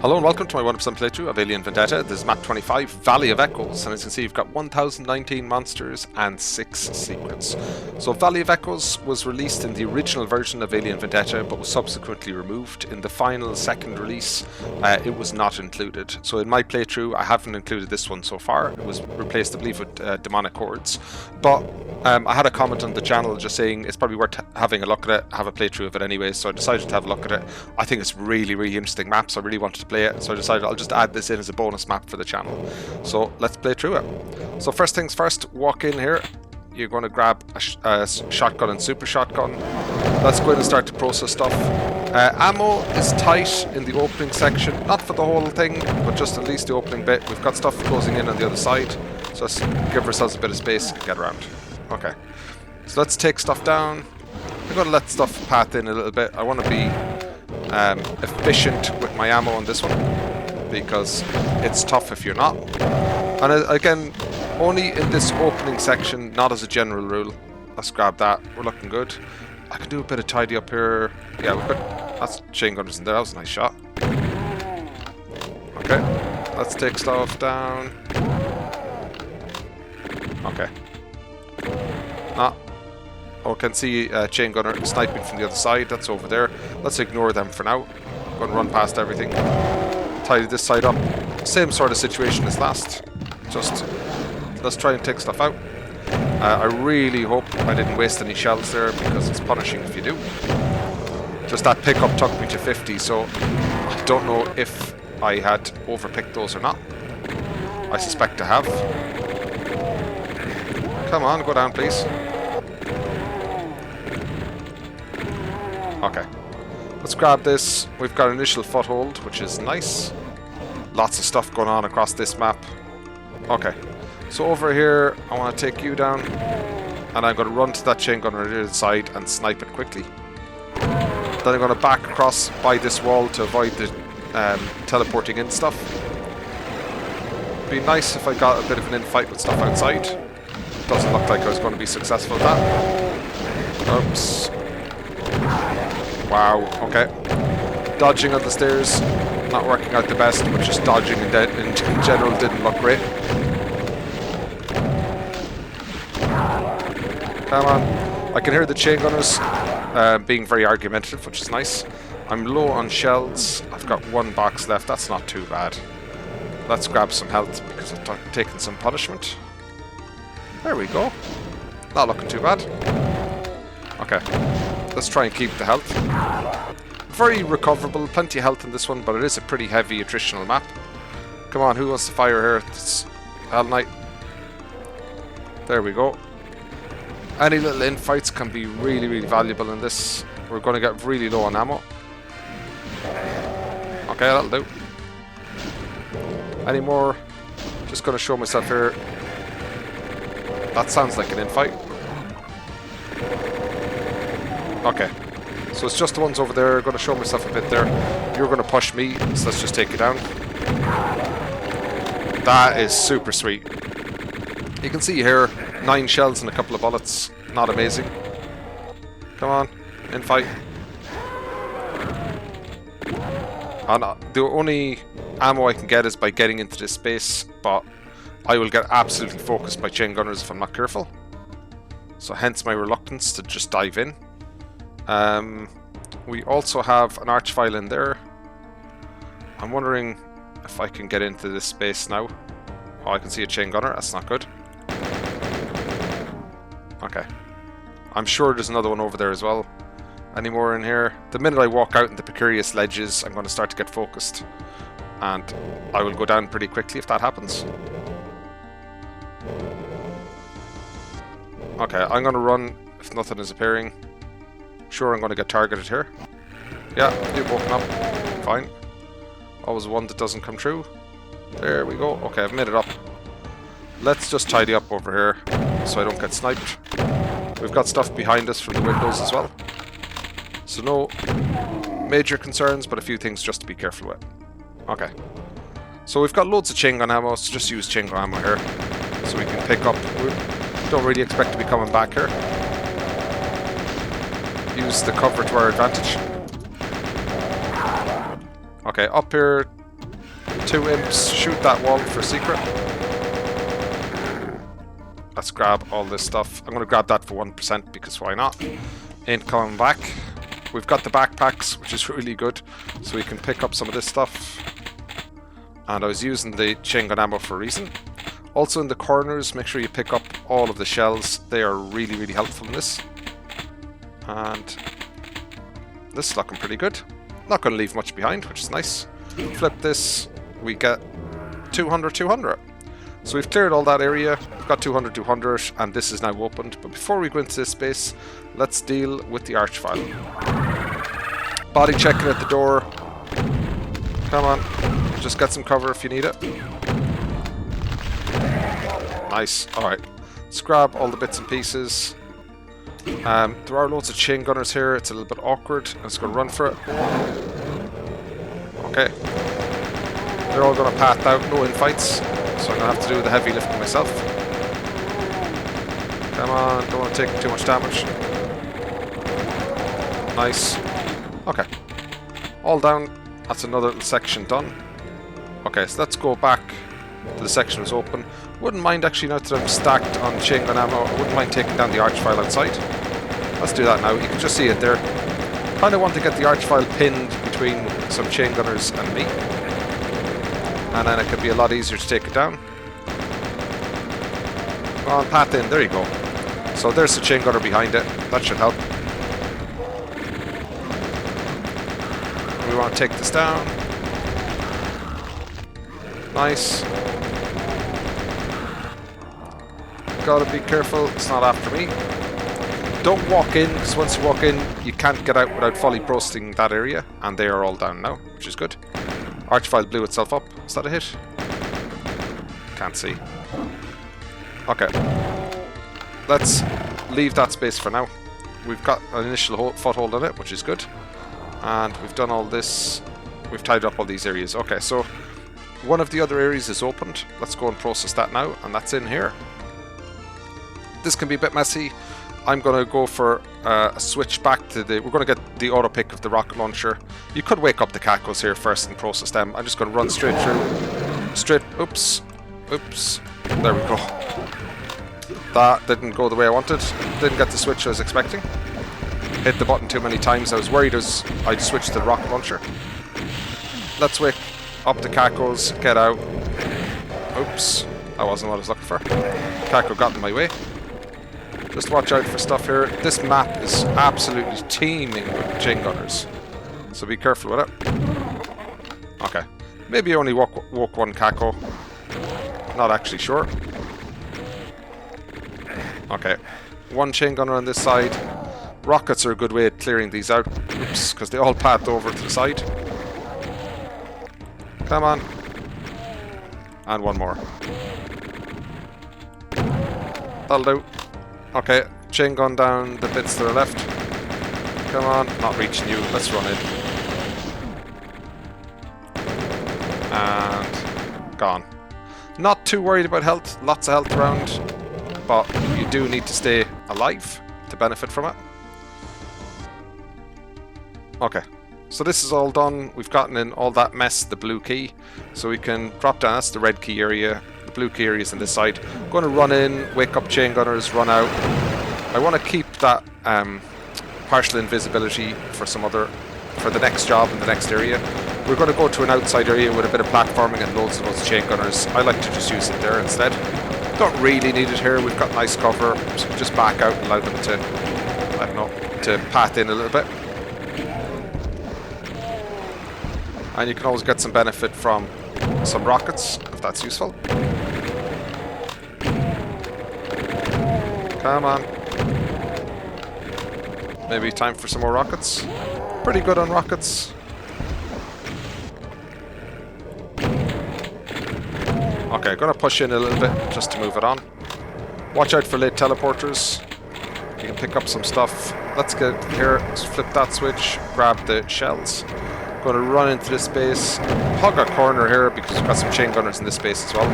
Hello and welcome to my 100% playthrough of Alien Vendetta. This is Map25, Valley of Echoes, and as you can see you've got 1019 monsters and 6 secrets. So Valley of Echoes was released in the original version of Alien Vendetta but was subsequently removed. In the final second release it was not included. So in my playthrough I haven't included this one so far. It was replaced I believe with Demonic Hordes. But I had a comment on the channel just saying it's probably worth having a look at it, have a playthrough of it anyway, so I decided to have a look at it. I think it's really interesting maps, I really wanted to play it, so I decided I'll just add this in as a bonus map for the channel. So let's play through it. So first things first, walk in here, you're going to grab a shotgun and super shotgun. Let's go ahead and start to process stuff. Ammo is tight in the opening section, not for the whole thing, but just at least the opening bit. We've got stuff closing in on the other side, so let's give ourselves a bit of space and get around. Okay, so let's take stuff down. I'm going to let stuff path in a little bit. I want to be efficient with my ammo on this one, because it's tough if you're not. And again, only in this opening section, not as a general rule. Let's grab that, we're looking good. I can do a bit of tidy up here. Yeah, we've got, that's chain gunners in there, that was a nice shot. Okay, let's take stuff down. Okay. Oh, I can see chain gunner sniping from the other side. That's over there. Let's ignore them for now. I'm going to run past everything. Tidy this side up. Same sort of situation as last. Just let's try and take stuff out. I really hope I didn't waste any shells there, because it's punishing if you do. Just that pickup took me to 50, so I don't know if I had overpicked those or not. I suspect I have. Come on, go down please. Okay, let's grab this. We've got initial foothold, which is nice. Lots of stuff going on across this map. Okay, so over here, I want to take you down, and I'm going to run to that chain gunner on the other side and snipe it quickly. Then I'm going to back across by this wall to avoid the teleporting in stuff. It'd be nice if I got a bit of an infight with stuff outside. Doesn't look like I was going to be successful at that. Oops. Wow, okay. Dodging on the stairs, not working out the best, but just dodging in general didn't look great. Come on. I can hear the chain gunners being very argumentative, which is nice. I'm low on shells. I've got one box left, that's not too bad. Let's grab some health because I've taken some punishment. There we go. Not looking too bad. Okay. Let's try and keep the health. Very recoverable, plenty of health in this one, but it is a pretty heavy attritional map. Come on, who wants to fire here? It's Hell Knight. There we go. Any little infights can be really valuable in this. We're going to get really low on ammo. Okay, that'll do. Any more? Just going to show myself here. That sounds like an infight. Okay, so it's just the ones over there. I'm going to show myself a bit there. You're going to push me, so let's just take you down. That is super sweet. You can see here, 9 shells and a couple of bullets. Not amazing. Come on, infight. And the only ammo I can get is by getting into this space, but I will get absolutely focused by chain gunners if I'm not careful. So hence my reluctance to just dive in. We also have an archvile in there. I'm wondering if I can get into this space now. Oh, I can see a chain gunner, that's not good. Okay. I'm sure there's another one over there as well. Any more in here? The minute I walk out in the precarious ledges, I'm going to start to get focused. And I will go down pretty quickly if that happens. Okay, I'm going to run if nothing is appearing. Sure, I'm going to get targeted here. Yeah, you've woken up. Fine. Always one that doesn't come true. There we go. Okay, I've made it up. Let's just tidy up over here so I don't get sniped. We've got stuff behind us from the windows as well. So no major concerns, but a few things just to be careful with. Okay. So we've got loads of chain gun ammo, so just use chain gun ammo here. So we can pick up. We don't really expect to be coming back here. Use the cover to our advantage. Okay, up here, 2 imps, shoot that wall for secret. Let's grab all this stuff. I'm going to grab that for 1% because why not? Ain't coming back. We've got the backpacks, which is really good, so we can pick up some of this stuff. And I was using the chain gun ammo for a reason. Also in the corners, make sure you pick up all of the shells. They are really, really helpful in this. And this is looking pretty good. Not going to leave much behind, which is nice. Flip this, we get 200, 200. So we've cleared all that area, we've got 200, 200, and this is now opened. But before we go into this space, let's deal with the arch file. Body checking at the door. Come on, just get some cover if you need it. Nice, alright. Let's grab all the bits and pieces. There are loads of chain gunners here, it's a little bit awkward. I'm just going to run for it. Okay. They're all going to path out, no infights. So I'm going to have to do the heavy lifting myself. Come on, don't want to take too much damage. Nice. Okay. All down. That's another little section done. Okay, so let's go back to the section that was open. Wouldn't mind actually, now that I'm stacked on chain gun ammo, I wouldn't mind taking down the arch file outside. Let's do that now. You can just see it there. Kind of want to get the arch file pinned between some chain gunners and me. And then it could be a lot easier to take it down. Come on, path in. There you go. So there's the chain gunner behind it. That should help. We want to take this down. Nice. Gotta be careful, it's not after me. Don't walk in, because once you walk in, you can't get out without fully processing that area. And they are all down now, which is good. Arch file blew itself up. Is that a hit? Can't see. Okay. Let's leave that space for now. We've got an initial foothold on it, which is good. And we've done all this. We've tied up all these areas. Okay, so one of the other areas is opened. Let's go and process that now, and that's in here. This can be a bit messy. I'm going to go for a switch back to the... We're going to get the auto pick of the rocket launcher. You could wake up the cacos here first and process them. I'm just going to run straight through. Straight... Oops. Oops. There we go. That didn't go the way I wanted. Didn't get the switch I was expecting. Hit the button too many times. I was worried I'd switch to the rocket launcher. Let's wake up the cacos. Get out. Oops. That wasn't what I was looking for. Caco got in my way. Just watch out for stuff here. This map is absolutely teeming with chain gunners, so be careful with it. Okay. Maybe only woke one caco. Not actually sure. Okay. One chain gunner on this side. Rockets are a good way of clearing these out. Oops, because they all path over to the side. Come on. And one more. That'll do. Okay, chain gun down the bits to the left. Come on, not reaching you. Let's run in. And gone. Not too worried about health. Lots of health around. But you do need to stay alive to benefit from it. Okay, so this is all done. We've gotten in all that mess, the blue key. So we can drop down. That's the red key area. The blue key area is on this side. I'm going to run in, wake up chain gunners, run out. I want to keep that partial invisibility for the next job in the next area. We're going to go to an outside area with a bit of platforming and loads of those chain gunners. I like to just use it there instead. Don't really need it here. We've got nice cover, so just back out and allow them to, I don't know, to path in a little bit. And you can always get some benefit from some rockets, if that's useful. Come on. Maybe time for some more rockets. Pretty good on rockets. Okay, gonna push in a little bit just to move it on. Watch out for late teleporters. You can pick up some stuff. Let's get here, let's flip that switch, grab the shells. Going to run into this space, hug a corner here because we've got some chain gunners in this space as well.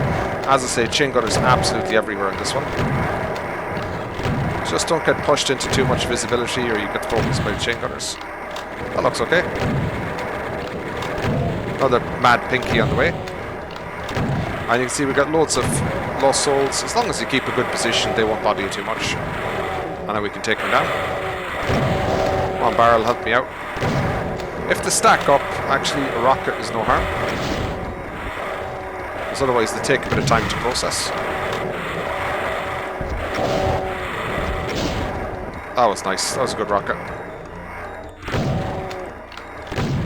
As I say, chain gunners absolutely everywhere in this one. Just don't get pushed into too much visibility or you get focused by the chain gunners. That looks okay. Another mad pinky on the way. And you can see we got loads of lost souls. As long as you keep a good position, they won't bother you too much. And then we can take them down. Come on, barrel, help me out. If they stack up, actually a rocket is no harm. Because otherwise they take a bit of time to process. That was nice. That was a good rocket.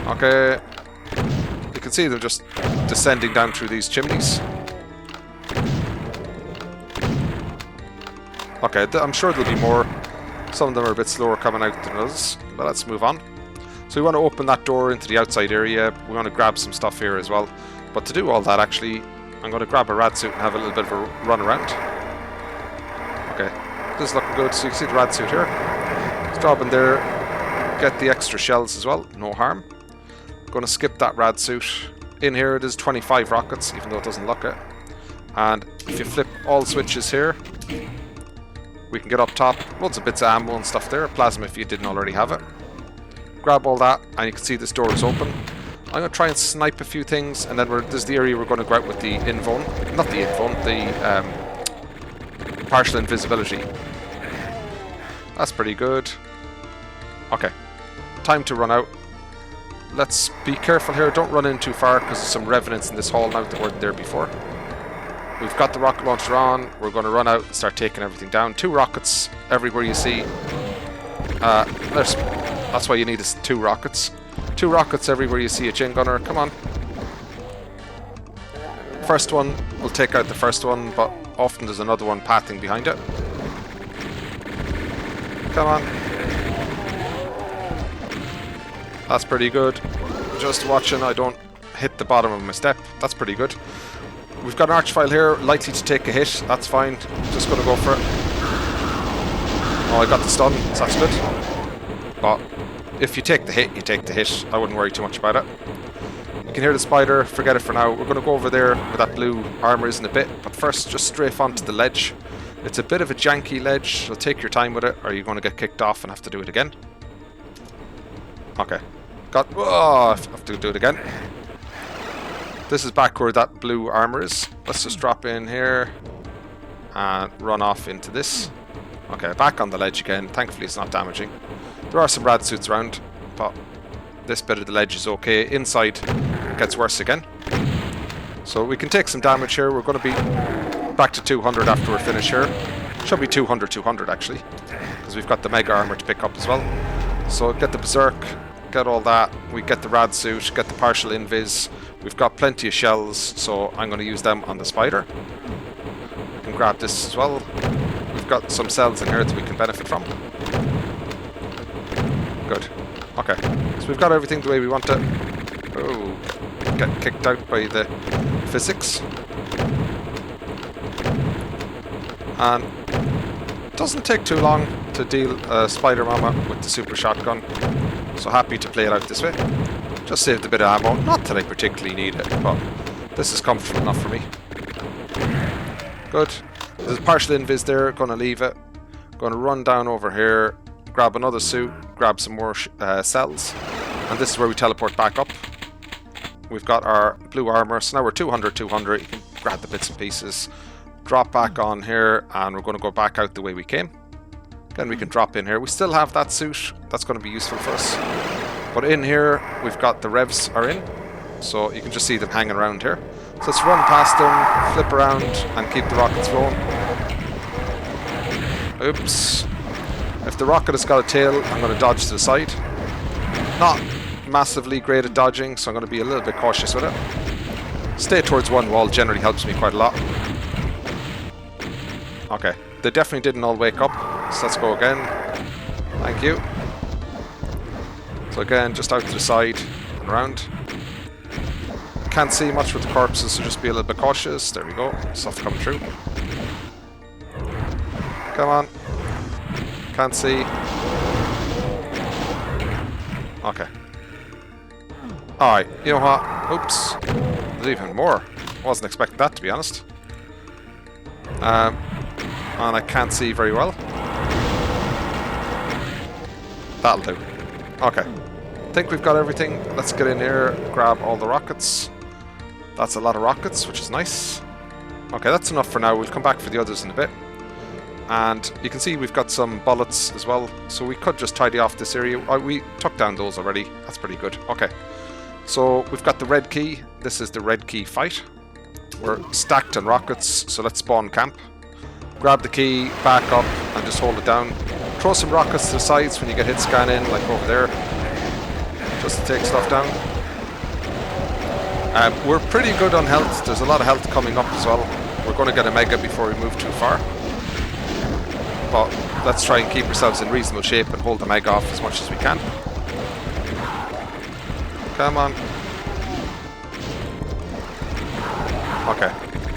Okay. You can see them just descending down through these chimneys. Okay, I'm sure there'll be more. Some of them are a bit slower coming out than others, but let's move on. So we want to open that door into the outside area. We want to grab some stuff here as well. But to do all that, actually, I'm going to grab a rad suit and have a little bit of a run around. Okay, this is looking good. So you can see the rad suit here. Let's drop in there, get the extra shells as well. No harm. Going to skip that rad suit. In here it is 25 rockets, even though it doesn't look it. And if you flip all the switches here, we can get up top. Loads of bits of ammo and stuff there. Plasma if you didn't already have it. Grab all that, and you can see this door is open. I'm going to try and snipe a few things, and then there's the area we're going to go out with the invuln. Not the invuln, the partial invisibility. That's pretty good. Okay, time to run out. Let's be careful here. Don't run in too far, because there's some revenants in this hall now that weren't there before. We've got the rocket launcher on. We're going to run out and start taking everything down. 2 rockets everywhere you see. That's why you need 2 rockets. 2 rockets everywhere you see a chain gunner. Come on. First one, we'll take out the first one, but often there's another one pathing behind it. Come on. That's pretty good. Just watching I don't hit the bottom of my step. That's pretty good. We've got an archvile here, likely to take a hit. That's fine. Just going to go for it. Oh, I got the stun. So that's good. But if you take the hit, you take the hit. I wouldn't worry too much about it. You can hear the spider. Forget it for now. We're going to go over there where that blue armor is in a bit. But first, just strafe onto the ledge. It's a bit of a janky ledge, so take your time with it, or you're going to get kicked off and have to do it again. Okay. Oh, I have to do it again. This is back where that blue armor is. Let's just drop in here and run off into this. Okay, back on the ledge again. Thankfully it's not damaging. There are some rad suits around, but this bit of the ledge is okay. Inside it gets worse again. So we can take some damage here. We're going to be back to 200 after we're finished here. Should be 200 actually, because we've got the mega armor to pick up as well. So get the berserk, get all that. We get the rad suit, get the partial invis. We've got plenty of shells, so I'm going to use them on the spider. We can grab this as well. We've got some cells in here that we can benefit from. Good. Okay. So we've got everything the way we want it. Oh, get kicked out by the physics. And it doesn't take too long to deal Spider Mama with the super shotgun. So happy to play it out this way. Just saved a bit of ammo. Not that I particularly need it, but this is comfortable enough for me. Good. There's a partial invis there. Gonna leave it. Gonna run down over here, grab another suit, grab some more cells, and this is where we teleport back up. We've got our blue armor, so now we're 200. You can grab the bits and pieces, drop back on here, and we're going to go back out the way we came. Again, we can drop in here. We still have that suit. That's going to be useful for us. But in here, we've got the revs are in, so you can just see them hanging around here. So let's run past them, flip around, and keep the rockets flowing. Oops. If the rocket has got a tail, I'm going to dodge to the side. Not massively great at dodging, so I'm going to be a little bit cautious with it. Stay towards one wall generally helps me quite a lot. Okay, they definitely didn't all wake up, so let's go again. Thank you. So again, just out to the side and around. Can't see much with the corpses, so just be a little bit cautious. There we go, stuff coming through. Come on. Can't see. Okay. Alright, you know what? Oops. There's even more. Wasn't expecting that, to be honest. And I can't see very well. That'll do. Okay. Think we've got everything. Let's get in here, grab all the rockets. That's a lot of rockets, which is nice. Okay, that's enough for now. We'll come back for the others in a bit. And you can see we've got some bullets as well, so we could just tidy off this area. We took down those already. That's pretty good. Okay, so we've got the red key. This is the red key fight. We're stacked on rockets, so let's spawn camp. Grab the key, back up, and just hold it down. Throw some rockets to the sides when you get hit scan in, like over there, just to take stuff down. We're pretty good on health. There's a lot of health coming up as well. We're going to get a mega before we move too far. But let's try and keep ourselves in reasonable shape and hold the mega off as much as we can. Come on. Okay.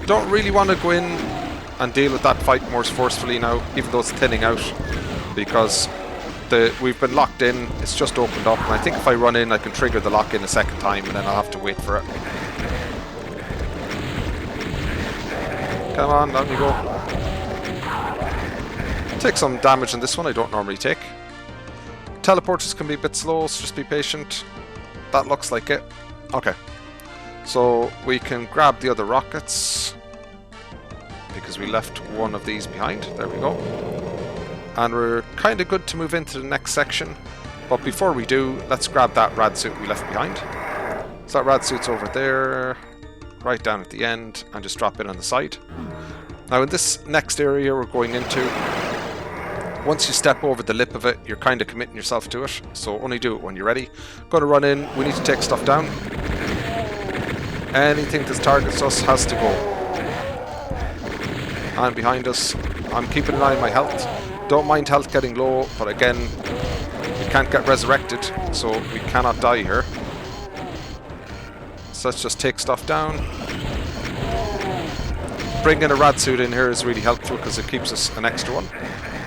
Don't really want to go in and deal with that fight more forcefully now, even though it's thinning out, because we've been locked in. It's just opened up, and I think if I run in, I can trigger the lock-in a second time, and then I'll have to wait for it. Come on, down you go. Take some damage on this one I don't normally take. Teleporters can be a bit slow, so just be patient. That looks like it. Okay. So we can grab the other rockets, because we left one of these behind. There we go. And we're kind of good to move into the next section. But before we do, let's grab that rad suit we left behind. So that rad suit's over there, right down at the end, and just drop it on the side. Now in this next area we're going into, once you step over the lip of it, you're kind of committing yourself to it. So only do it when you're ready. Got to run in. We need to take stuff down. Anything that targets us has to go. And behind us, I'm keeping an eye on my health. Don't mind health getting low, but again, we can't get resurrected, so we cannot die here. So let's just take stuff down. Bringing a rad suit in here is really helpful because it keeps us an extra one.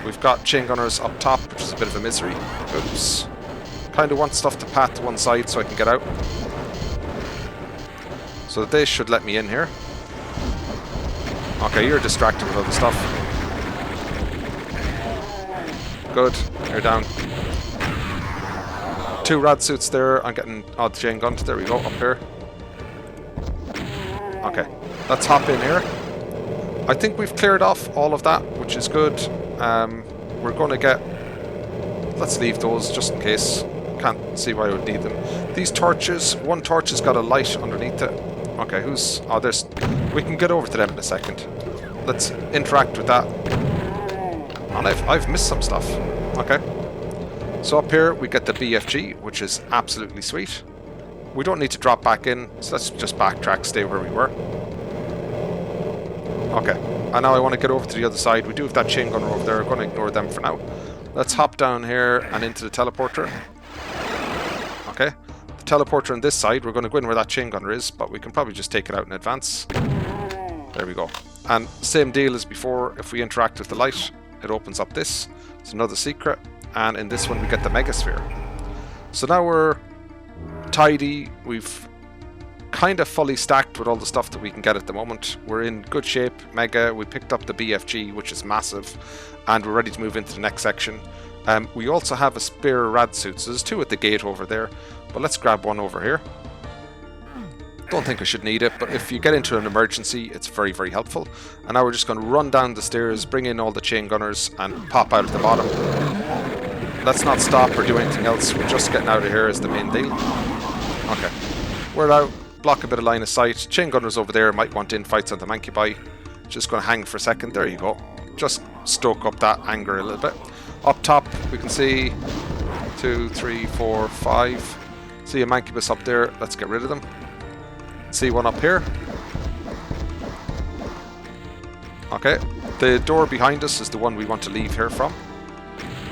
We've got chain gunners up top, which is a bit of a misery. Oops. Kind of want stuff to pat to one side so I can get out. So they should let me in here. Okay, you're distracted with other stuff. Good, you're down. 2 rad suits there. I'm getting the chain gunned. There we go, up here. Okay, let's hop in here. I think we've cleared off all of that, which is good. We're going to get... Let's leave those just in case. Can't see why I would need them. These torches, one torch has got a light underneath it. Okay, who's... Oh, there's... We can get over to them in a second. Let's interact with that. And I've missed some stuff. Okay. So up here we get the BFG, which is absolutely sweet. We don't need to drop back in, so let's just backtrack, stay where we were. Okay, and now I want to get over to the other side. We do have that chain gunner over there. We're going to ignore them for now. Let's hop down here and into the teleporter. Okay, the teleporter on this side, we're going to go in where that chain gunner is, but we can probably just take it out in advance. There we go. And same deal as before, if we interact with the light, it opens up this. It's another secret. And in this one we get the megasphere. So now we're tidy. We've kind of fully stacked with all the stuff that we can get at the moment. We're in good shape. Mega. We picked up the BFG, which is massive, and we're ready to move into the next section. We also have a spare rad suit, so there's 2 at the gate over there, but let's grab one over here. Don't think I should need it, but if you get into an emergency, it's very, very helpful. And now we're just going to run down the stairs, bring in all the chain gunners, and pop out at the bottom. Let's not stop or do anything else. We're just getting out of here is the main deal. Okay. We're out. Block a bit of line of sight. Chain gunners over there might want in fights on the Map25. Just going to hang for a second. There you go. Just stoke up that anger a little bit. Up top, we can see 2, 3, 4, 5. See a Mancubus up there. Let's get rid of them. See one up here. Okay. The door behind us is the one we want to leave here from.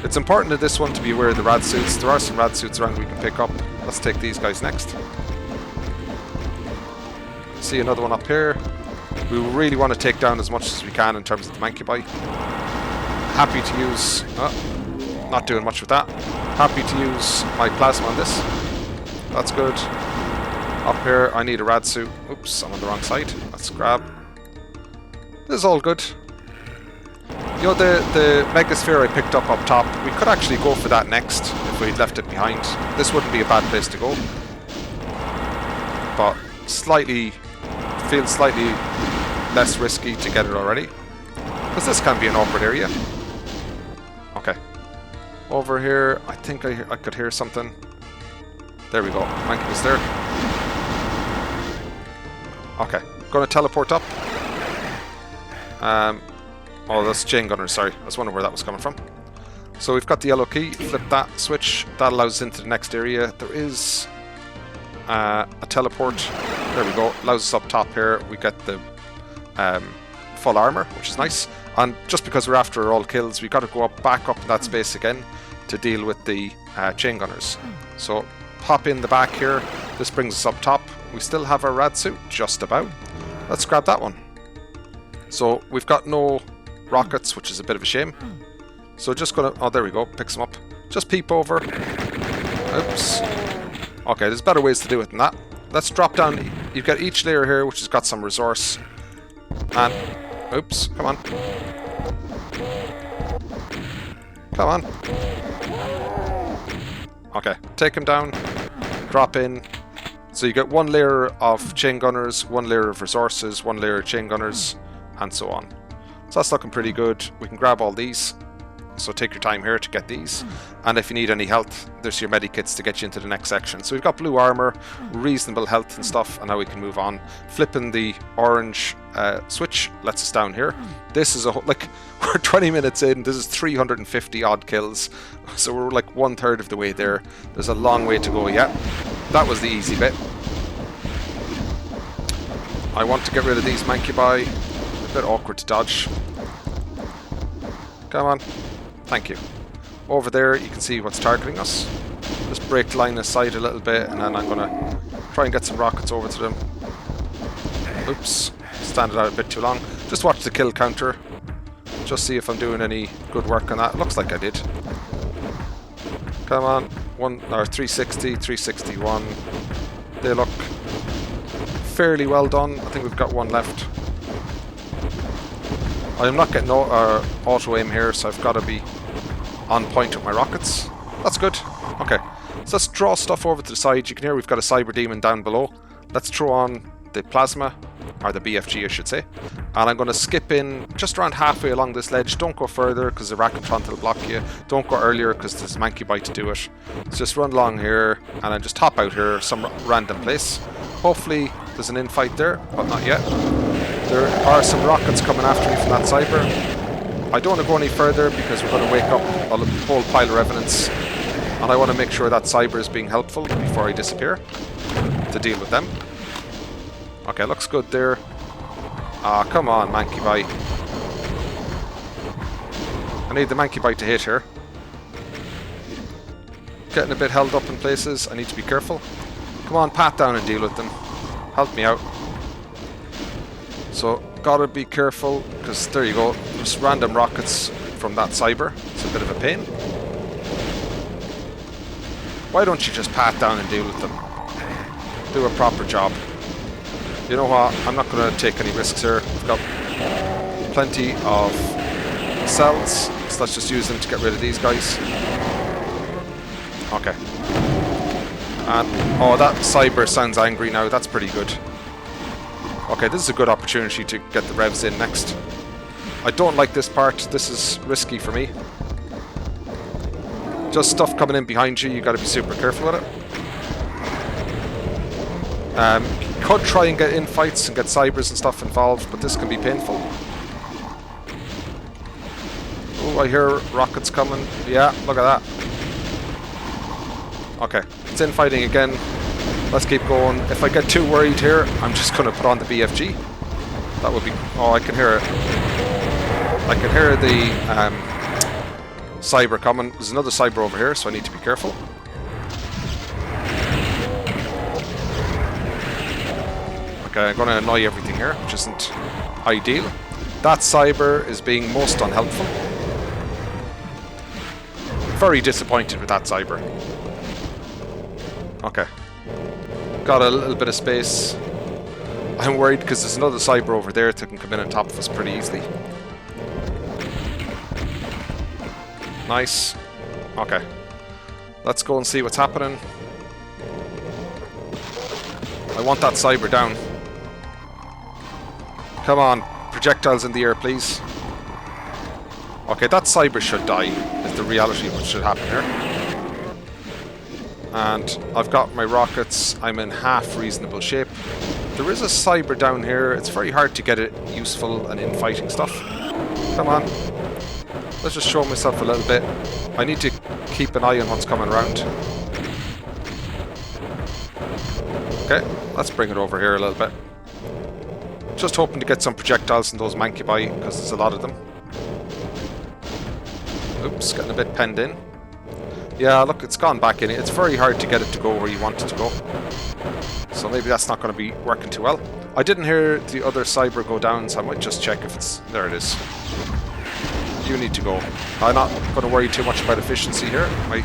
It's important in this one to be aware of the rad suits. There are some rad suits around we can pick up. Let's take these guys next. See another one up here. We really want to take down as much as we can in terms of the Mancubi. Happy to use... not doing much with that. Happy to use my plasma on this. That's good. Up here, I need a rad suit. Oops, I'm on the wrong side. Let's grab. This is all good. You know, the megasphere I picked up top, we could actually go for that next if we'd left it behind. This wouldn't be a bad place to go. But feels slightly less risky to get it already. Because this can be an awkward area. Okay. Over here, I think I could hear something. There we go. Manky was there. Okay. Gonna teleport up. Oh, that's chain gunner, sorry. I was wondering where that was coming from. So we've got the yellow key. Flip that switch. That allows us into the next area. There is a teleport. There we go. Allows us up top here. We get the full armor, which is nice. And just because we're after all kills, we got to go up, back up in that space again to deal with the chain gunners. So hop in the back here. This brings us up top. We still have our rad suit, just about. Let's grab that one. So we've got no rockets, which is a bit of a shame. So just gonna, oh there we go, picks them up. Just peep over. Oops. Okay, there's better ways to do it than that. Let's drop down. You've got each layer here, which has got some resource. And, oops, come on. Come on. Okay, take him down. Drop in. So you get one layer of chain gunners, one layer of resources, one layer of chain gunners, and so on. So that's looking pretty good. We can grab all these. So take your time here to get these. And if you need any health, there's your medikits to get you into the next section. So we've got blue armor, reasonable health and stuff, and now we can move on. Flipping the orange switch lets us down here. This is like, we're 20 minutes in, this is 350 odd kills. So we're like 1/3 of the way there. There's a long way to go yet. That was the easy bit. I want to get rid of these Mancubi. A bit awkward to dodge. Come on. Thank you. Over there you can see what's targeting us. Just break line aside a little bit and then I'm going to try and get some rockets over to them. Oops. Standing out a bit too long. Just watch the kill counter. Just see if I'm doing any good work on that. Looks like I did. Come on. 360, 361. They look fairly well done. I think we've got one left. I'm not getting auto aim here, so I've got to be on point with my rockets. That's good. Okay, so let's draw stuff over to the side. You can hear we've got a cyber demon down below. Let's throw on the plasma, or the BFG I should say. And I'm going to skip in just around halfway along this ledge. Don't go further because the Rakatron will block you. Don't go earlier because there's Mancubi to do it. So just run along here and then just hop out here some random place. Hopefully there's an infight there, but not yet. There are some rockets coming after me from that cyber. I don't want to go any further because we're going to wake up a whole pile of revenants. And I want to make sure that cyber is being helpful before I disappear to deal with them. Okay, looks good there. Ah, come on, Mancubi. I need the Mancubi to hit here. Getting a bit held up in places. I need to be careful. Come on, pat down and deal with them. Help me out. So, gotta be careful, because there you go. Just random rockets from that cyber. It's a bit of a pain. Why don't you just pat down and deal with them? Do a proper job. You know what? I'm not going to take any risks here. We've got plenty of cells, so let's just use them to get rid of these guys. Okay. And, oh, that cyber sounds angry now. That's pretty good. Okay, this is a good opportunity to get the revs in next. I don't like this part. This is risky for me. Just stuff coming in behind you. You got to be super careful with it. You could try and get in fights and get cybers and stuff involved, but this can be painful. Oh, I hear rockets coming. Yeah, look at that. Okay, it's infighting again. Let's keep going. If I get too worried here, I'm just going to put on the BFG. That would be... Oh, I can hear it. I can hear the cyber coming. There's another cyber over here, so I need to be careful. Okay, I'm going to annoy everything here, which isn't ideal. That cyber is being most unhelpful. Very disappointed with that cyber. Okay. Got a little bit of space. I'm worried because there's another cyber over there that can come in on top of us pretty easily. Nice. Okay. Let's go and see what's happening. I want that cyber down. Come on, projectiles in the air, please. Okay, that cyber should die, is the reality of what should happen here. And I've got my rockets. I'm in half reasonable shape. There is a cyber down here. It's very hard to get it useful and in fighting stuff. Come on. Let's just show myself a little bit. I need to keep an eye on what's coming around. Okay, let's bring it over here a little bit. Just hoping to get some projectiles in those Mancubi, because there's a lot of them. Oops, getting a bit penned in. Yeah, look, it's gone back in. It's very hard to get it to go where you want it to go. So maybe that's not going to be working too well. I didn't hear the other cyber go down, so I might just check if it's... There it is. You need to go. I'm not going to worry too much about efficiency here. My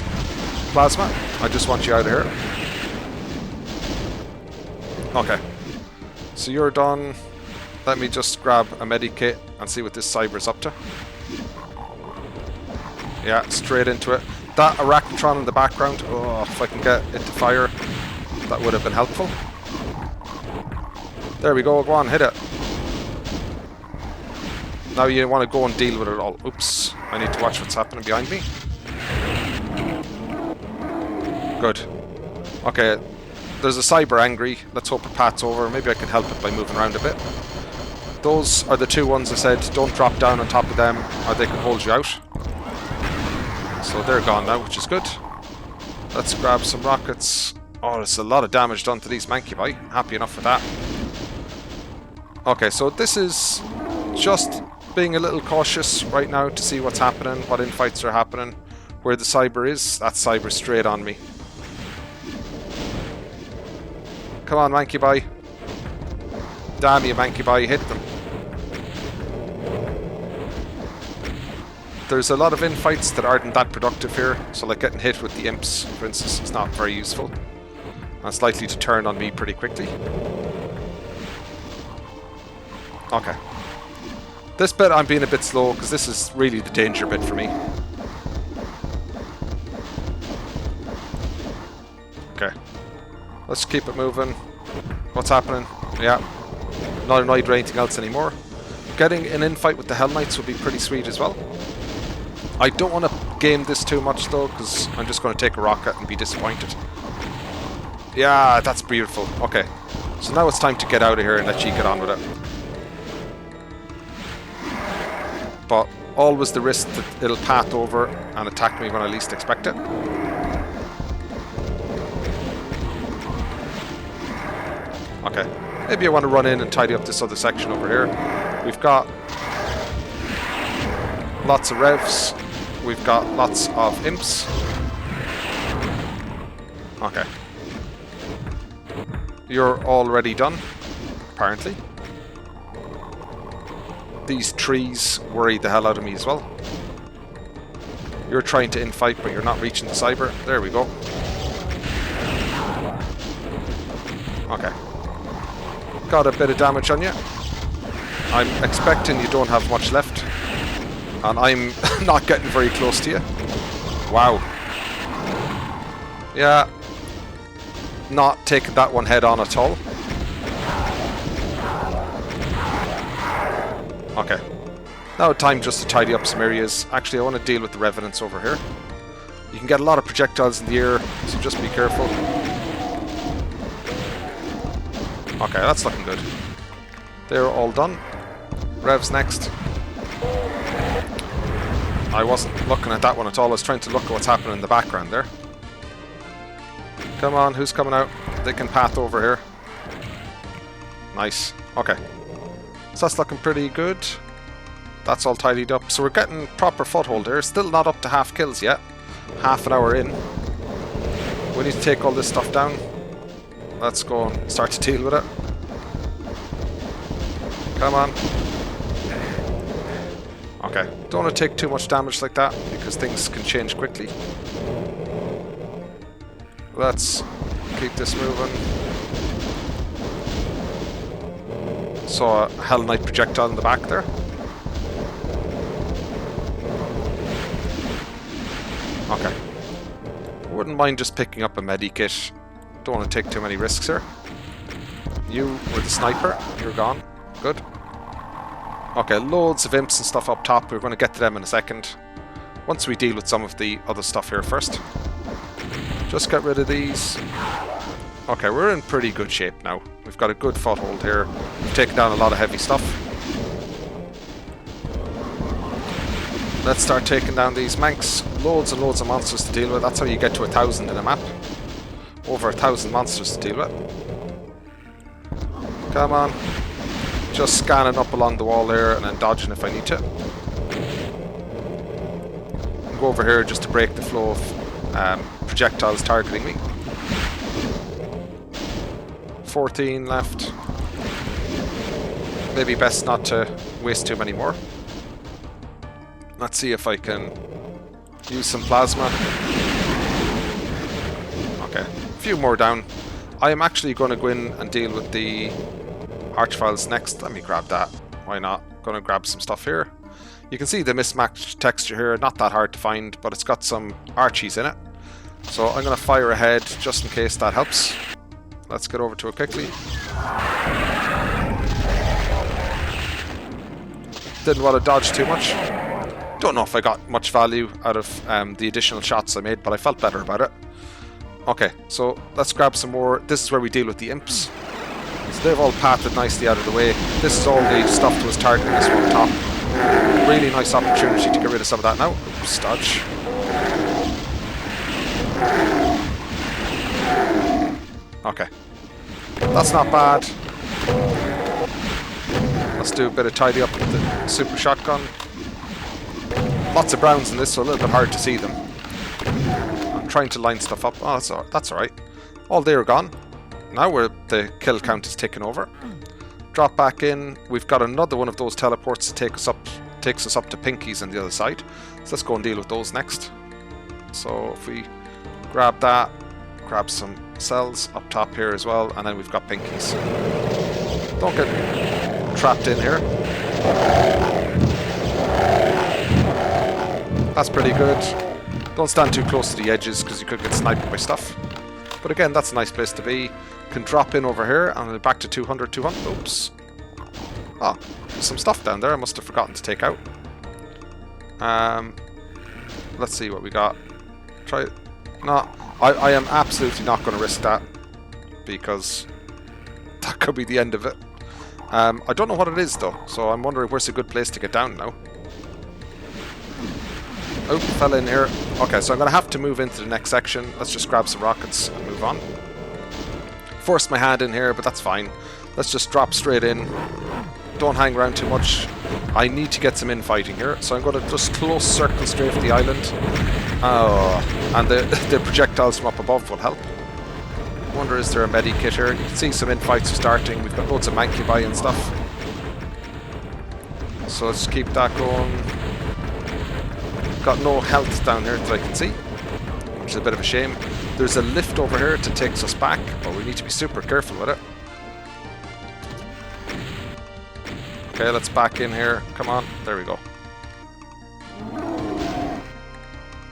plasma. I just want you out of here. Okay. So you're done. Let me just grab a medikit and see what this cyber's up to. Yeah, straight into it. That Arachnotron in the background, oh, if I can get it to fire, that would have been helpful. There we go, go on, hit it. Now you want to go and deal with it all. Oops, I need to watch what's happening behind me. Good. Okay, there's a cyber angry. Let's hope it pats over. Maybe I can help it by moving around a bit. Those are the two ones I said, don't drop down on top of them or they can hold you out. So they're gone now, which is good. Let's grab some rockets. Oh, there's a lot of damage done to these Mancubi. Happy enough with that. Okay, so this is just being a little cautious right now to see what's happening, what infights are happening, where the cyber is. That cyber's straight on me. Come on, Mancubi. Damn you, Mancubi, hit them. There's a lot of infights that aren't that productive here, so like getting hit with the imps, for instance, is not very useful. That's likely to turn on me pretty quickly. Okay. This bit I'm being a bit slow, because this is really the danger bit for me. Okay. Let's keep it moving. What's happening? Yeah. Not annoyed or anything else anymore. Getting an infight with the Hell Knights would be pretty sweet as well. I don't want to game this too much though, because I'm just going to take a rocket and be disappointed. Yeah, that's beautiful. Okay, so now it's time to get out of here and let you get on with it. But always the risk that it'll path over and attack me when I least expect it. Okay, maybe I want to run in and tidy up this other section over here. We've got lots of revs. We've got lots of imps. Okay. You're already done, apparently. These trees worry the hell out of me as well. You're trying to infight, but you're not reaching the cyber. There we go. Okay. Got a bit of damage on you. I'm expecting you don't have much left. And I'm not getting very close to you. Wow. Yeah. Not taking that one head on at all. Okay. Now time just to tidy up some areas. Actually, I want to deal with the Revenants over here. You can get a lot of projectiles in the air, so just be careful. Okay, that's looking good. They're all done. Revs next. I wasn't looking at that one at all. I was trying to look at what's happening in the background there. Come on, who's coming out? They can path over here. Nice. Okay. So that's looking pretty good. That's all tidied up. So we're getting proper foothold here. Still not up to half kills yet. Half an hour in. We need to take all this stuff down. Let's go and start to deal with it. Come on. Okay, don't want to take too much damage like that, because things can change quickly. Let's keep this moving. Saw a Hell Knight projectile in the back there. Okay. Wouldn't mind just picking up a medikit. Don't want to take too many risks here. You were the sniper. You're gone. Good. Okay, loads of imps and stuff up top. We're going to get to them in a second. Once we deal with some of the other stuff here first. Just get rid of these. Okay, we're in pretty good shape now. We've got a good foothold here. We've taken down a lot of heavy stuff. Let's start taking down these Manx. Loads and loads of monsters to deal with. That's how you get to 1,000 in a map. Over 1,000 monsters to deal with. Come on. Just scanning up along the wall there and then dodging if I need to. I'll go over here just to break the flow of projectiles targeting me. 14 left. Maybe best not to waste too many more. Let's see if I can use some plasma. Okay, a few more down. I am actually going to go in and deal with the Archviles next. Let me grab that. Why not? Going to grab some stuff here. You can see the mismatched texture here. Not that hard to find, but it's got some Archies in it. So I'm going to fire ahead just in case that helps. Let's get over to it quickly. Didn't want to dodge too much. Don't know if I got much value out of the additional shots I made, but I felt better about it. Okay, so let's grab some more. This is where we deal with the imps. So they've all pathed nicely out of the way. This is all the stuff that was targeting us from top. Really nice opportunity to get rid of some of that now. Oops, dodge. Okay. That's not bad. Let's do a bit of tidy up with the super shotgun. Lots of browns in this, so a little bit hard to see them. I'm trying to line stuff up. Oh, that's alright. All they are gone. Now the kill count is ticking over. Drop back in. We've got another one of those teleports to takes us up to Pinkies on the other side. So let's go and deal with those next. So if we grab that, grab some cells up top here as well, and then we've got Pinkies. Don't get trapped in here. That's pretty good. Don't stand too close to the edges because you could get sniped by stuff. But again, that's a nice place to be. Can drop in over here and back to 200. Oops. Oh, there's some stuff down there I must have forgotten to take out. Let's see what we got. Try it. No, I am absolutely not going to risk that because that could be the end of it. I don't know what it is though, so I'm wondering where's a good place to get down now. Oh, fell in here. Okay, so I'm going to have to move into the next section. Let's just grab some rockets and move on. Forced my hand in here, but that's fine. Let's just drop straight in. Don't hang around too much. I need to get some infighting here, so I'm going to just close circle straight for the island. Oh, and the projectiles from up above will help. I wonder, is there a medi kit here? You can see some infights are starting. We've got loads of mancubi and stuff. So let's keep that going. Got no health down here that I can see, which is a bit of a shame. There's a lift over here that takes us back, but we need to be super careful with it. Okay, let's back in here. Come on, there we go.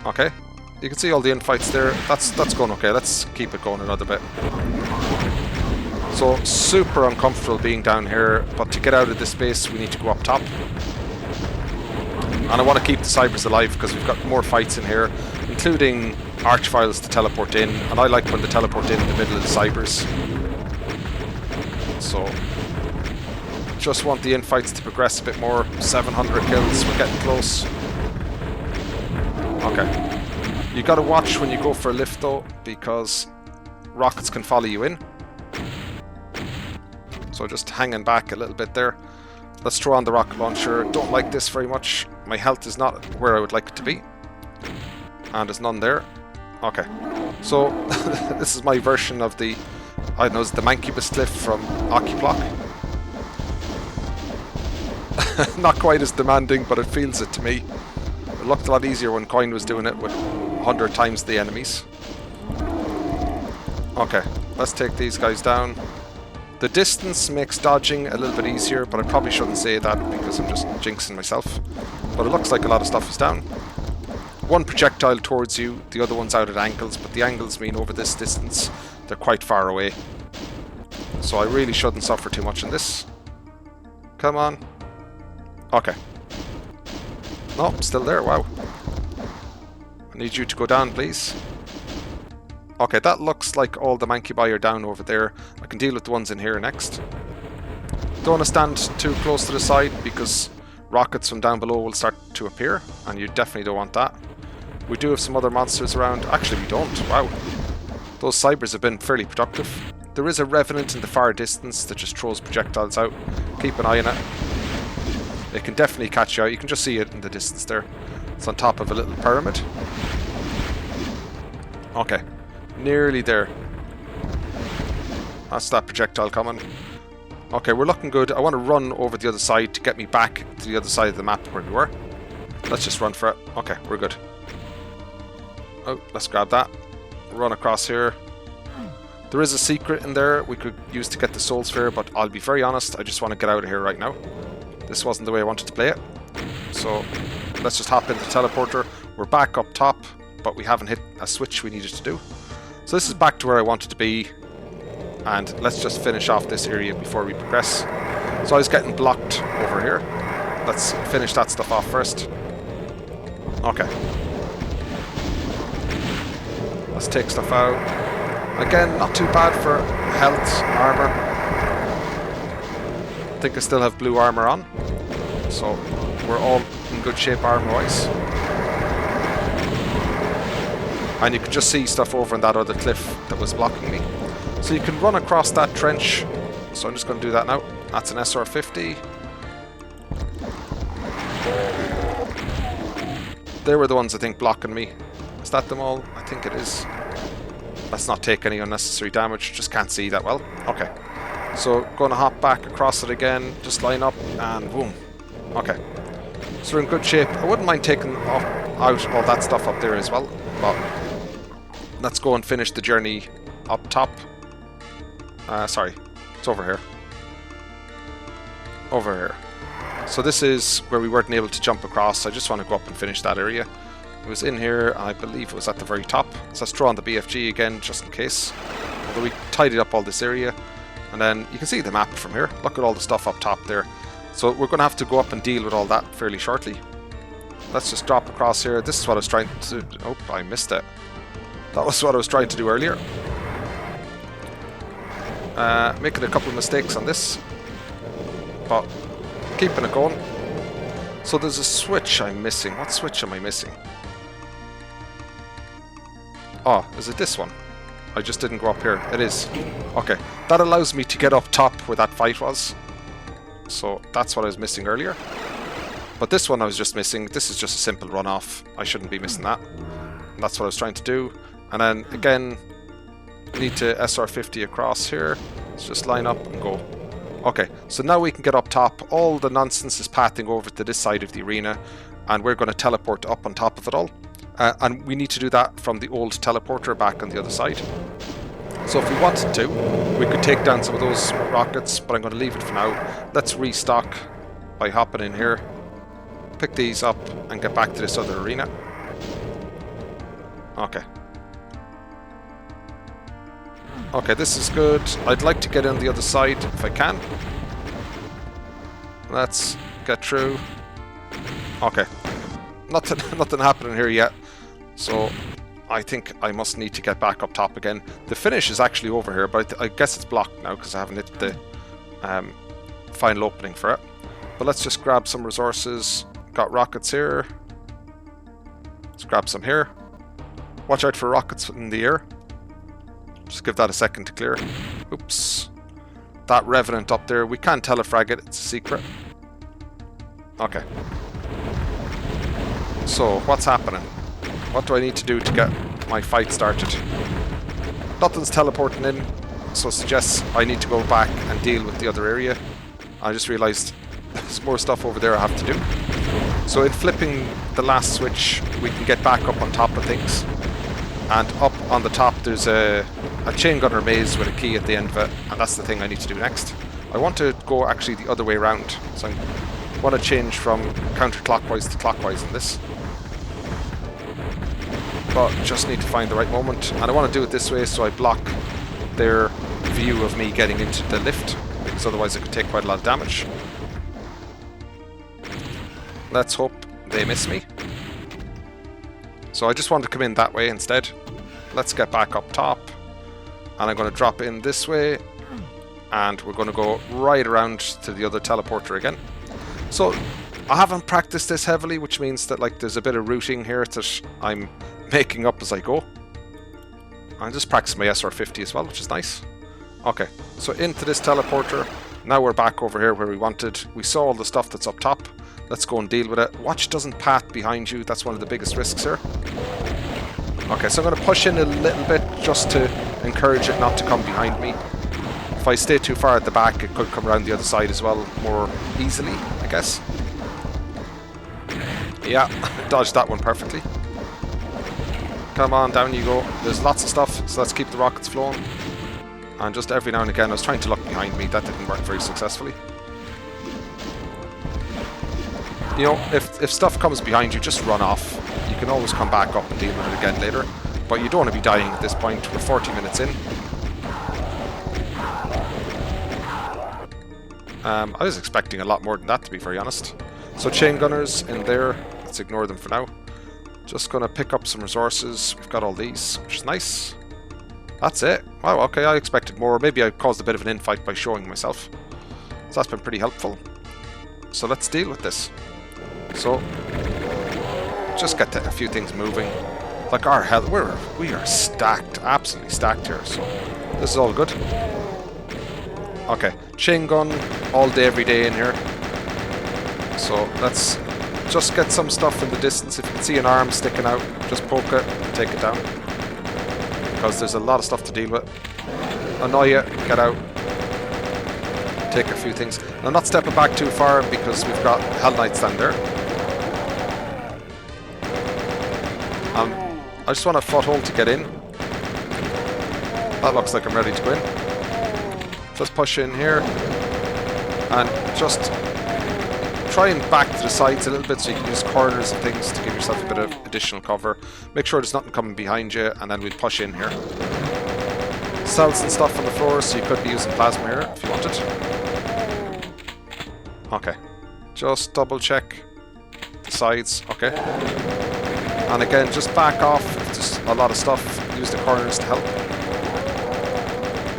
Okay, you can see all the infights there. That's going okay. Let's keep it going another bit. So super uncomfortable being down here, but to get out of this space, we need to go up top. And I want to keep the cybers alive because we've got more fights in here, including Archviles to teleport in, and I like when they teleport in the middle of the cybers. So, just want the infights to progress a bit more. 700 kills, we're getting close. Okay. You gotta watch when you go for a lift though, because rockets can follow you in. So just hanging back a little bit there. Let's throw on the rocket launcher. Don't like this very much. My health is not where I would like it to be. And there's none there. Okay. So, this is my version of the, I don't know, it's the Mancubus cliff from Occuplock. Not quite as demanding, but it feels it to me. It looked a lot easier when Coin was doing it with 100 times the enemies. Okay, let's take these guys down. The distance makes dodging a little bit easier, but I probably shouldn't say that because I'm just jinxing myself. But it looks like a lot of stuff is down. One projectile towards you, the other one's out at angles, but the angles mean over this distance, they're quite far away. So I really shouldn't suffer too much in this. Come on. Okay. No, still there, wow. I need you to go down, please. Okay, that looks like all the Mancubi are down over there. I can deal with the ones in here next. Don't want to stand too close to the side because rockets from down below will start to appear, and you definitely don't want that. We do have some other monsters around. Actually, we don't. Wow. Those cybers have been fairly productive. There is a Revenant in the far distance that just throws projectiles out. Keep an eye on it. It can definitely catch you out. You can just see it in the distance there. It's on top of a little pyramid. Okay. Nearly there. That's that projectile coming. Okay, we're looking good. I want to run over the other side to get me back to the other side of the map where we were. Let's just run for it. Okay, we're good. Oh, let's grab that. Run across here. There is a secret in there we could use to get the Soul Sphere, but I'll be very honest, I just want to get out of here right now. This wasn't the way I wanted to play it. So, let's just hop into the teleporter. We're back up top, but we haven't hit a switch we needed to do. So this is back to where I wanted to be, and let's just finish off this area before we progress. So I was getting blocked over here. Let's finish that stuff off first. Okay. Let's take stuff out. Again, not too bad for health, armor. I think I still have blue armor on, so we're all in good shape armor-wise. And you can just see stuff over on that other cliff that was blocking me. So you can run across that trench. So I'm just going to do that now. That's an SR-50. They were the ones I think blocking me. Is that them all? I think it is. Let's not take any unnecessary damage. Just can't see that well. Okay. So going to hop back across it again. Just line up and boom. Okay. So we're in good shape. I wouldn't mind taking out all that stuff up there as well. But let's go and finish the journey up top. Sorry, it's over here. Over here. So this is where we weren't able to jump across. I just want to go up and finish that area. It was in here, I believe it was at the very top. So let's draw on the BFG again, just in case. Although we tidied up all this area. And then you can see the map from here. Look at all the stuff up top there. So we're going to have to go up and deal with all that fairly shortly. Let's just drop across here. This is what I was trying to... Oh, I missed it. That was what I was trying to do earlier. Making a couple of mistakes on this. But keeping it going. So there's a switch I'm missing. What switch am I missing? Oh, is it this one? I just didn't go up here. It is. Okay. That allows me to get up top where that fight was. So that's what I was missing earlier. But this one I was just missing. This is just a simple run-off. I shouldn't be missing that. And that's what I was trying to do. And then, again, need to SR-50 across here. Let's just line up and go. Okay, so now we can get up top. All the nonsense is pathing over to this side of the arena. And we're going to teleport up on top of it all. And we need to do that from the old teleporter back on the other side. So if we wanted to, we could take down some of those rockets, but I'm going to leave it for now. Let's restock by hopping in here. Pick these up and get back to this other arena. Okay. Okay, this is good. I'd like to get on the other side if I can. Let's get through. Okay. Nothing happening here yet. So I think I must need to get back up top again. The finish is actually over here, but I guess it's blocked now because I haven't hit the final opening for it. But let's just grab some resources. Got rockets here. Let's grab some here. Watch out for rockets in the air. Just give that a second to clear. Oops. That Revenant up there, we can't telefrag it, it's a secret. Okay. So, what's happening? What do I need to do to get my fight started? Nothing's teleporting in, so it suggests I need to go back and deal with the other area. I just realised there's more stuff over there I have to do. So in flipping the last switch, we can get back up on top of things. And up on the top there's a chain gunner maze with a key at the end of it, and that's the thing I need to do next. I want to go actually the other way around, so I want to change from counterclockwise to clockwise in this. But just need to find the right moment, and I want to do it this way so I block their view of me getting into the lift, because otherwise it could take quite a lot of damage. Let's hope they miss me. So I just want to come in that way instead. Let's get back up top. And I'm going to drop in this way. And we're going to go right around to the other teleporter again. So I haven't practiced this heavily, which means that like there's a bit of routing here that I'm making up as I go. I'm just practicing my SR50 as well, which is nice. Okay, so into this teleporter. Now we're back over here where we wanted. We saw all the stuff that's up top. Let's go and deal with it. Watch doesn't path behind you. That's one of the biggest risks here. Okay, so I'm going to push in a little bit just to encourage it not to come behind me. If I stay too far at the back, it could come around the other side as well more easily, I guess. Yeah, dodged that one perfectly. Come on, down you go. There's lots of stuff, so let's keep the rockets flowing. And just every now and again, I was trying to look behind me. That didn't work very successfully. You know, if stuff comes behind you, just run off. You can always come back up and deal with it again later. But you don't want to be dying at this point. We're 40 minutes in. I was expecting a lot more than that, to be very honest. So chain gunners in there. Let's ignore them for now. Just going to pick up some resources. We've got all these, which is nice. That's it. Wow, okay, I expected more. Maybe I caused a bit of an infight by showing myself. So that's been pretty helpful. So let's deal with this. So, just get a few things moving. Like our health, we are stacked, absolutely stacked here. So this is all good. Okay, chain gun all day, every day in here. So let's just get some stuff in the distance. If you can see an arm sticking out, just poke it and take it down. Because there's a lot of stuff to deal with. Annoy it, get out. Take a few things. I'm not stepping back too far because we've got Hell Knights down there. I just want a foothold to get in. That looks like I'm ready to go in. Just push in here. And just try and back to the sides a little bit so you can use corners and things to give yourself a bit of additional cover. Make sure there's nothing coming behind you, and then we'll push in here. Cells and stuff on the floor, so you could be using plasma here if you wanted. Okay. Just double check the sides. Okay. And again, just back off. There's a lot of stuff. Use the corners to help.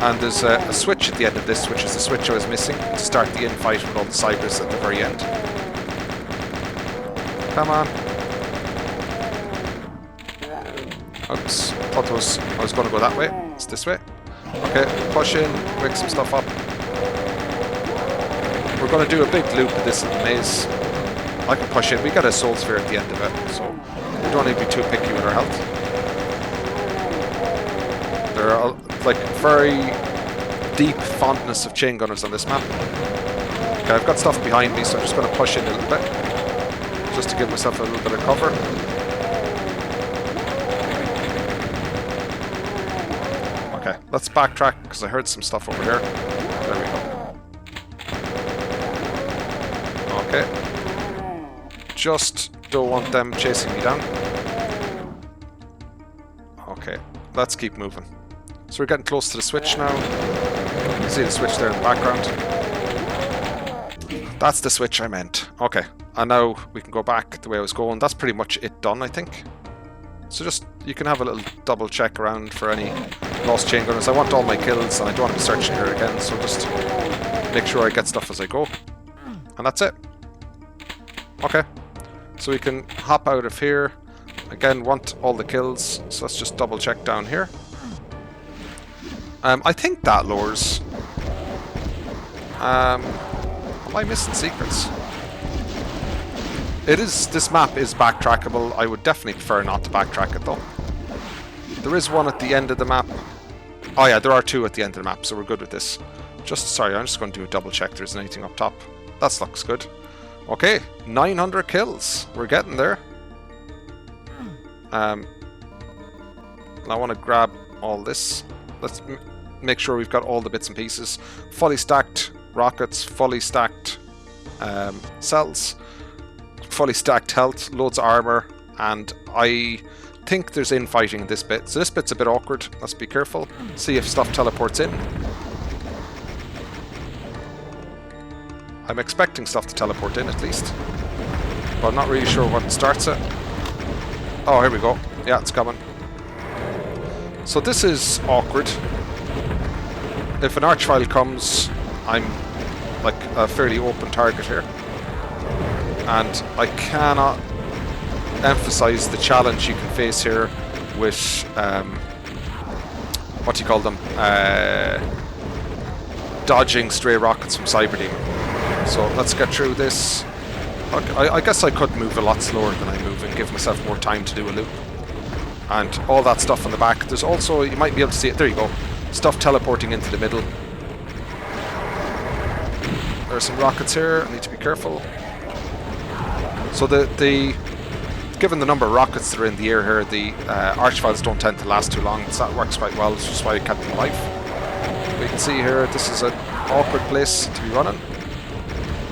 And there's a switch at the end of this, which is the switch I was missing to start the infight with all the cybers at the very end. Come on. Oops. Thought I was going to go that way. It's this way. Okay, push in, wake some stuff up. We're going to do a big loop of this little maze. I can push in. We got a soul sphere at the end of it, so we don't need to be too picky with our health. There are like very deep fondness of chain gunners on this map. Okay, I've got stuff behind me, so I'm just going to push in a little bit, just to give myself a little bit of cover. Okay, let's backtrack because I heard some stuff over here. There we go. Okay. Just don't want them chasing me down. Okay, let's keep moving. So we're getting close to the switch now. You can see the switch there in the background. That's the switch I meant. Okay, and now we can go back the way I was going. That's pretty much it done, I think. So just, you can have a little double check around for any lost chain gunners. I want all my kills and I don't want to be searching here again, so just make sure I get stuff as I go. And that's it. Okay. So we can hop out of here. Again, want all the kills, so let's just double check down here. I think that lowers. Am I missing secrets? It is. This map is backtrackable. I would definitely prefer not to backtrack it though. There is one at the end of the map. Oh yeah, there are two at the end of the map, so we're good with this. Sorry, I'm just going to do a double check there isn't anything up top. That looks good. Okay, 900 kills. We're getting there. I want to grab all this. Let's make sure we've got all the bits and pieces. Fully stacked rockets, fully stacked cells, fully stacked health, loads of armor, and I think there's infighting in this bit. So this bit's a bit awkward. Let's be careful. See if stuff teleports in. I'm expecting stuff to teleport in at least. but I'm not really sure what starts it. Oh, here we go. Yeah, it's coming. So this is awkward. If an archvile comes, I'm like a fairly open target here. And I cannot emphasize the challenge you can face here with, what do you call them? Dodging stray rockets from Cyber Demon. So let's get through this. I guess I could move a lot slower than I move and give myself more time to do a loop. And all that stuff on the back. There's also, you might be able to see it, there you go, stuff teleporting into the middle. There are some rockets here, I need to be careful. So given the number of rockets that are in the air here, the archviles don't tend to last too long, so that works quite well, which is why I kept them alive. But you can see here, this is an awkward place to be running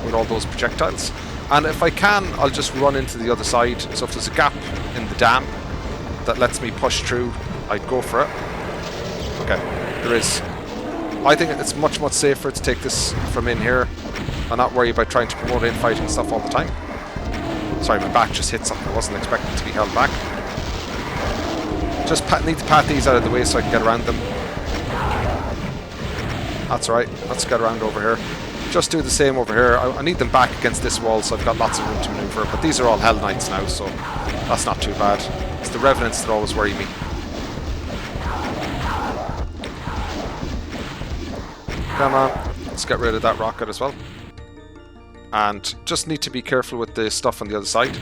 with all those projectiles. And if I can, I'll just run into the other side. So if there's a gap in the dam that lets me push through, I'd go for it. Okay, there is. I think it's much, much safer to take this from in here and not worry about trying to promote infighting stuff all the time. Sorry, my back just hit something. I wasn't expecting to be held back. Just need to pat these out of the way so I can get around them. That's alright. Let's get around over here. Just do the same over here. I need them back against this wall, so I've got lots of room to maneuver. But these are all Hell Knights now, so that's not too bad. It's the Revenants that always worry me. Come on, let's get rid of that rocket as well. And just need to be careful with the stuff on the other side.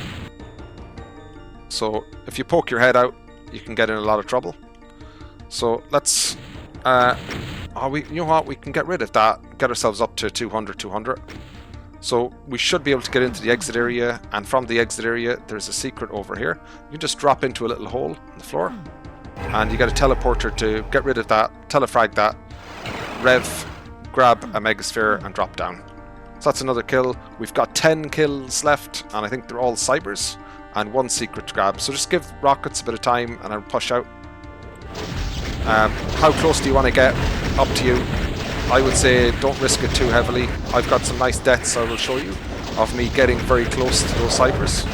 So if you poke your head out, you can get in a lot of trouble. So let's you know what, we can get rid of that, get ourselves up to 200. So we should be able to get into the exit area, and from the exit area there's a secret over here. You can just drop into a little hole in the floor, and you get a teleporter to get rid of that, telefrag that, rev, grab a megasphere and drop down. So that's another kill. We've got 10 kills left, and I think they're all cybers, and 1 secret to grab. So just give rockets a bit of time and I'll push out. How close do you want to get? Up to you. I would say don't risk it too heavily. I've got some nice deaths I will show you of me getting very close to those cybers,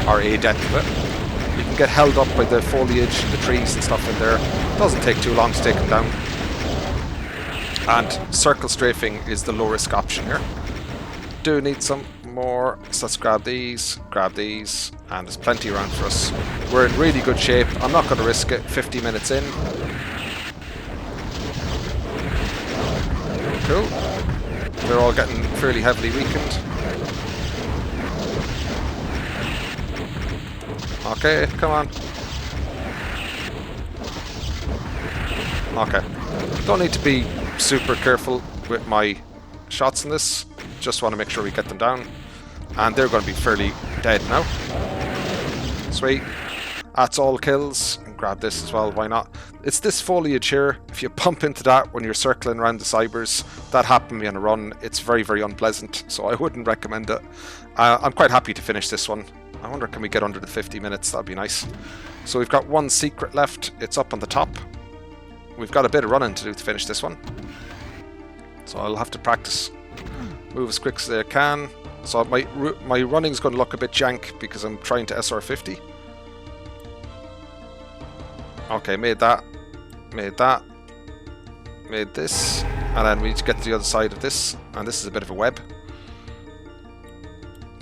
or a death of it. You can get held up by the foliage, the trees and stuff in there. It doesn't take too long to take them down. And circle strafing is the low risk option here. Do need some more, so let's grab these, and there's plenty around for us. We're in really good shape. I'm not going to risk it 50 minutes in. Cool. They're all getting fairly heavily weakened. Okay, come on. Okay. Don't need to be super careful with my shots in this. Just want to make sure we get them down. And they're going to be fairly dead now. Sweet. That's all kills. And grab this as well, why not? It's this foliage here. If you bump into that when you're circling around the cybers, that happened to me on a run. It's very, very unpleasant, so I wouldn't recommend it. I'm quite happy to finish this one. I wonder, can we get under the 50 minutes? That'd be nice. So we've got 1 secret left. It's up on the top. We've got a bit of running to do to finish this one. So I'll have to practice. Move as quick as I can. So my running's going to look a bit jank because I'm trying to SR50. Okay, made that. Made that. Made this. And then we need to get to the other side of this. And this is a bit of a web.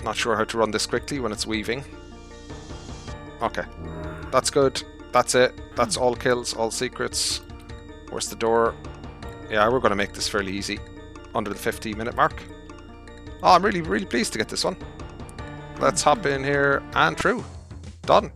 Not sure how to run this quickly when it's weaving. Okay. That's good. That's it. That's all kills, all secrets. Where's the door? Yeah, we're going to make this fairly easy. Under the 50-minute mark. Oh, I'm really, really pleased to get this one. Let's hop in here and through. Done.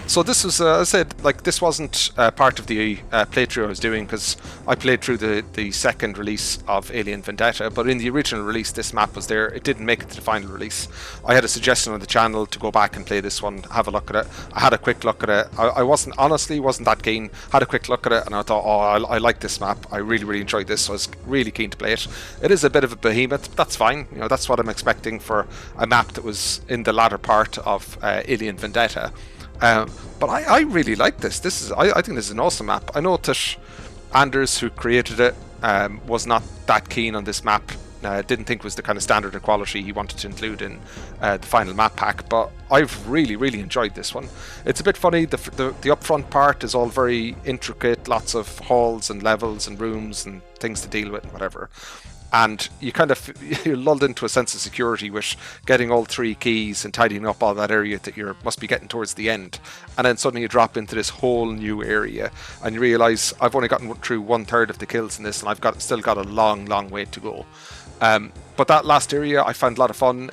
So this was, as I said, like this wasn't part of the playthrough I was doing because I played through the second release of Alien Vendetta, but in the original release this map was there. It didn't make it to the final release. I had a suggestion on the channel to go back and play this one, have a look at it. I had a quick look at it. I honestly wasn't that keen. Had a quick look at it and I thought, oh, I like this map. I really, really enjoyed this, so I was really keen to play it. It is a bit of a behemoth, but that's fine. You know, that's what I'm expecting for a map that was in the latter part of Alien Vendetta. But I really like this. I think this is an awesome map. I know that Anders, who created it, was not that keen on this map didn't think was the kind of standard of quality he wanted to include in the final map pack. But I've really enjoyed this one. It's a bit funny. The upfront part is all very intricate, lots of halls and levels and rooms and things to deal with and whatever. And you kind of you're lulled into a sense of security with getting all 3 keys and tidying up all that area that you must be getting towards the end. And then suddenly you drop into this whole new area and you realise I've only gotten through 1/3 of the kills in this, and I've still got a long way to go. But that last area I found a lot of fun.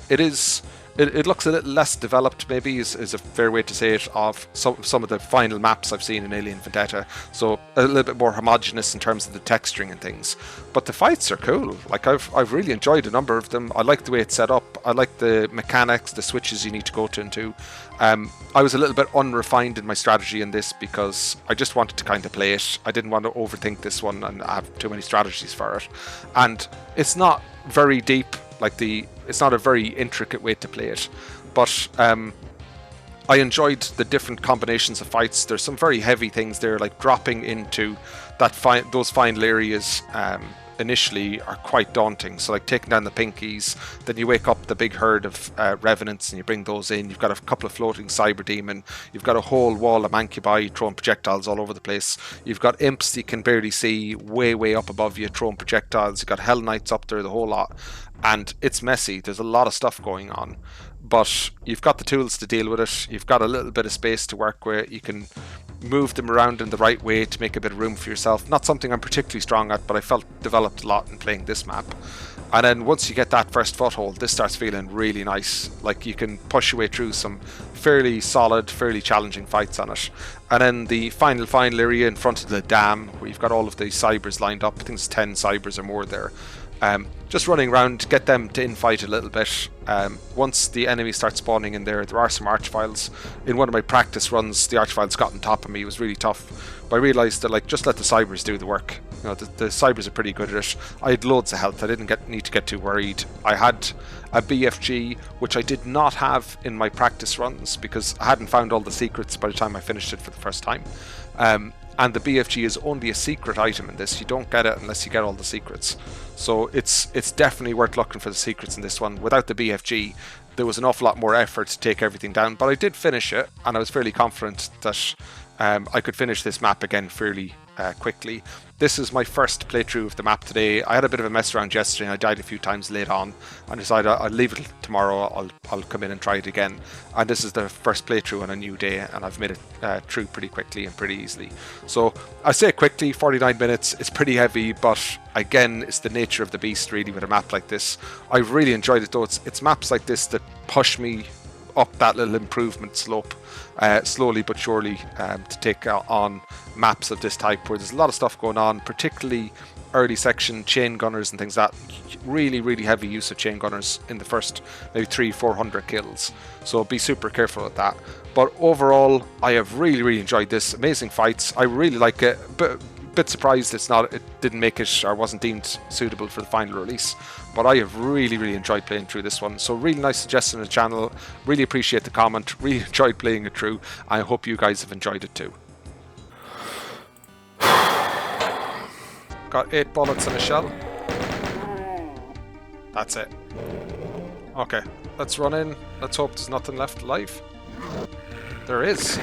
It looks a little less developed, maybe is a fair way to say it, of some of the final maps I've seen in Alien Vendetta. So a little bit more homogeneous in terms of the texturing and things. But the fights are cool. Like I've really enjoyed a number of them. I like the way it's set up. I like the mechanics, the switches you need to go to and to. I was a little bit unrefined in my strategy in this because I just wanted to kind of play it. I didn't want to overthink this one and have too many strategies for it. And it's not very deep. It's not a very intricate way to play it, but I enjoyed the different combinations of fights. There's some very heavy things there, like dropping into those final areas initially are quite daunting. So like taking down the pinkies, then you wake up the big herd of revenants and you bring those in. You've got a couple of floating cyber demon. You've got a whole wall of mancubi throwing projectiles all over the place. You've got imps you can barely see way up above you throwing projectiles. You've got hell knights up there, the whole lot. And it's messy. There's a lot of stuff going on, but you've got the tools to deal with it. You've got a little bit of space to work with. You can move them around in the right way to make a bit of room for yourself. Not something I'm particularly strong at, but I felt developed a lot in playing this map. And then once you get that first foothold, this starts feeling really nice. Like you can push your way through some fairly solid, fairly challenging fights on it. And then the final area in front of the dam, where you've got all of the cybers lined up. I think there's 10 cybers or more there. Just running around, get them to infight a little bit. Once the enemy starts spawning in there are some archviles. In one of my practice runs, the archviles got on top of me. It was really tough. But I realised that just let the cybers do the work. You know, the cybers are pretty good at it. I had loads of health. I didn't need to get too worried. I had a BFG, which I did not have in my practice runs because I hadn't found all the secrets by the time I finished it for the first time. And the BFG is only a secret item in this. You don't get it unless you get all the secrets. So it's definitely worth looking for the secrets in this one. Without the BFG, there was an awful lot more effort to take everything down. But I did finish it, and I was fairly confident that I could finish this map again fairly quickly. This is my first playthrough of the map today. I had a bit of a mess around yesterday and I died a few times late on. I decided I'll leave it tomorrow. I'll come in and try it again. And this is the first playthrough on a new day, and I've made it through pretty quickly and pretty easily. So I say quickly, 49 minutes. It's pretty heavy, but again, it's the nature of the beast really with a map like this. I've really enjoyed it though. It's maps like this that push me up that little improvement slope slowly but surely to take on maps of this type where there's a lot of stuff going on, particularly early section chain gunners and things like that. Really heavy use of chain gunners in the first maybe 300-400 kills, so be super careful with that. But overall, I have really enjoyed this. Amazing fights. I really like it, but bit surprised it didn't make it or wasn't deemed suitable for the final release, but I have really enjoyed playing through this one. So really nice suggestion on the channel. Really appreciate the comment. Really enjoyed playing it through. I hope you guys have enjoyed it too. Got 8 bullets in a shell. That's it. Okay, let's run in. Let's hope there's nothing left alive. There is.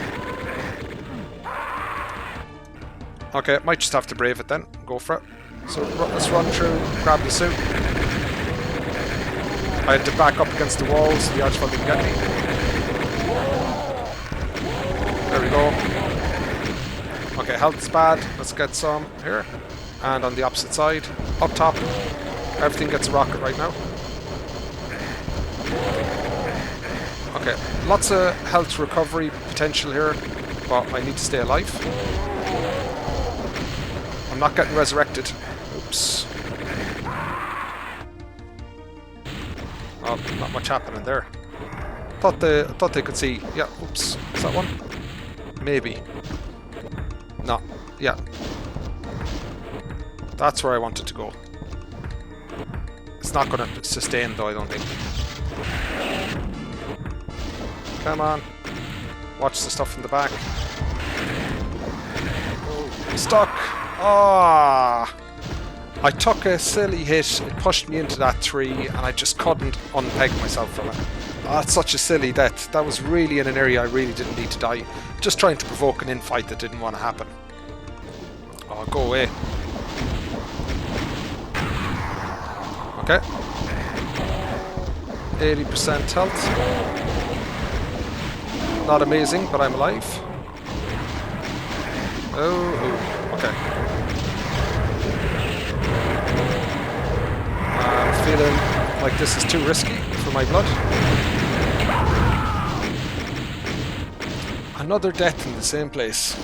Okay, might just have to brave it then. Go for it. So let's run through, grab the suit. I had to back up against the wall so the archfile didn't get me. There we go. Okay, health's bad. Let's get some here. And on the opposite side, up top, everything gets a rocket right now. Okay, lots of health recovery potential here, but I need to stay alive. I'm not getting resurrected. Oops. Oh, not much happening there. Thought they could see. Yeah, oops. Is that one? Maybe. No. Yeah. That's where I wanted to go. It's not going to sustain though, I don't think. Come on. Watch the stuff in the back. Oh, stuck. Ah. I took a silly hit, it pushed me into that tree, and I just couldn't unpeg myself from it. That's such a silly death. That was really in an area I really didn't need to die. Just trying to provoke an infight that didn't want to happen. Oh, go away. Okay. 80% health. Not amazing, but I'm alive. Oh, okay. I'm feeling like this is too risky for my blood. Another death in the same place.